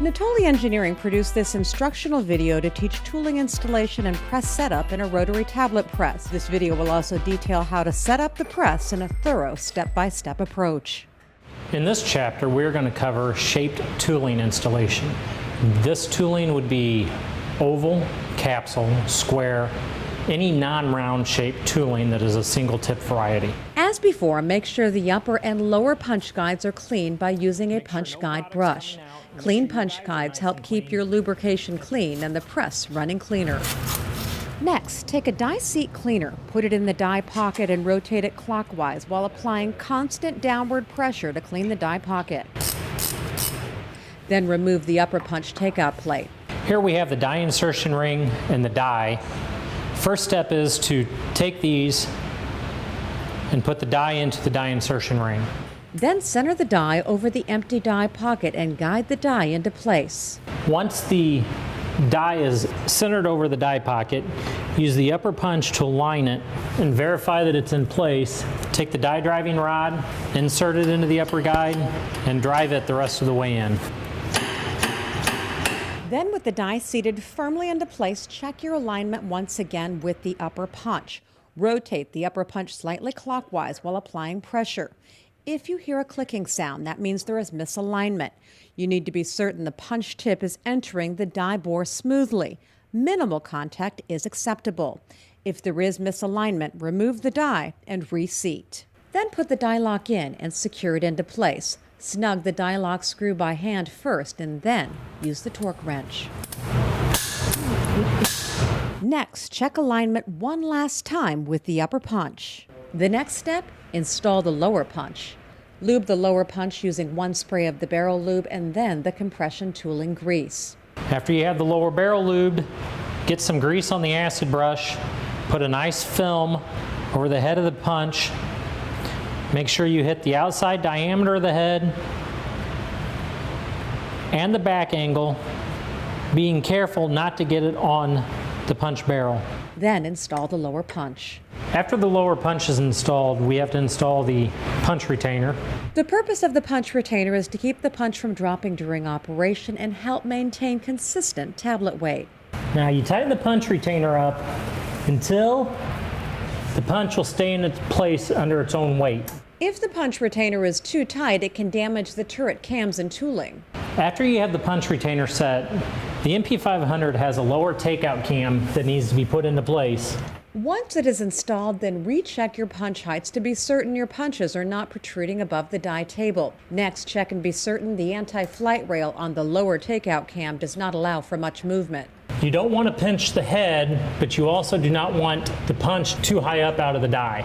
Natoli Engineering produced this instructional video to teach tooling installation and press setup in a rotary tablet press. This video will also detail how to set up the press in a thorough step-by-step approach. In this chapter, we're going to cover shaped tooling installation. This tooling would be oval, capsule, square, any non-round shaped tooling that is a single tip variety. As before, make sure the upper and lower punch guides are clean by using a punch guide brush. Clean punch guides help keep your lubrication clean and the press running cleaner. Next, take a die seat cleaner, put it in the die pocket and rotate it clockwise while applying constant downward pressure to clean the die pocket. Then remove the upper punch takeout plate. Here we have the die insertion ring and the die. First step is to take these and put the die into the die insertion ring. Then center the die over the empty die pocket and guide the die into place. Once the die is centered over the die pocket, use the upper punch to align it and verify that it's in place. Take the die driving rod, insert it into the upper guide, and drive it the rest of the way in. Then with the die seated firmly into place, check your alignment once again with the upper punch. Rotate the upper punch slightly clockwise while applying pressure. If you hear a clicking sound, that means there is misalignment. You need to be certain the punch tip is entering the die bore smoothly. Minimal contact is acceptable. If there is misalignment, remove the die and reseat. Then put the die lock in and secure it into place. Snug the die lock screw by hand first and then use the torque wrench. Next, check alignment one last time with the upper punch. The next step, install the lower punch. Lube the lower punch using one spray of the barrel lube and then the compression tooling grease. After you have the lower barrel lubed, get some grease on the acid brush, put a nice film over the head of the punch. Make sure you hit the outside diameter of the head and the back angle, being careful not to get it on the punch barrel. Then install the lower punch. After the lower punch is installed, we have to install the punch retainer. The purpose of the punch retainer is to keep the punch from dropping during operation and help maintain consistent tablet weight. Now you tighten the punch retainer up until the punch will stay in its place under its own weight. If the punch retainer is too tight, it can damage the turret cams and tooling. After you have the punch retainer set, the MP500 has a lower takeout cam that needs to be put into place. Once it is installed, then recheck your punch heights to be certain your punches are not protruding above the die table. Next, check and be certain the anti-flight rail on the lower takeout cam does not allow for much movement. You don't want to pinch the head, but you also do not want the punch too high up out of the die.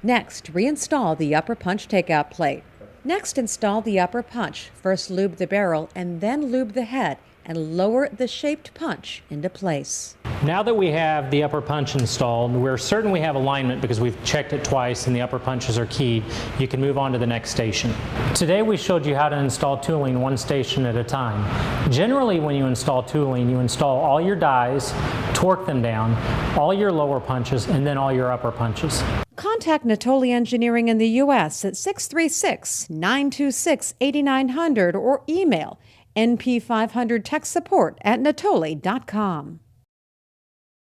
Next, reinstall the upper punch takeout plate. Next, install the upper punch. First lube the barrel and then lube the head and lower the shaped punch into place. Now that we have the upper punch installed, we're certain we have alignment because we've checked it twice and the upper punches are keyed. You can move on to the next station. Today we showed you how to install tooling one station at a time. Generally when you install tooling, you install all your dies, torque them down, all your lower punches, and then all your upper punches. Contact Natoli Engineering in the U.S. at 636-926-8900 or email np500techsupport@natoli.com.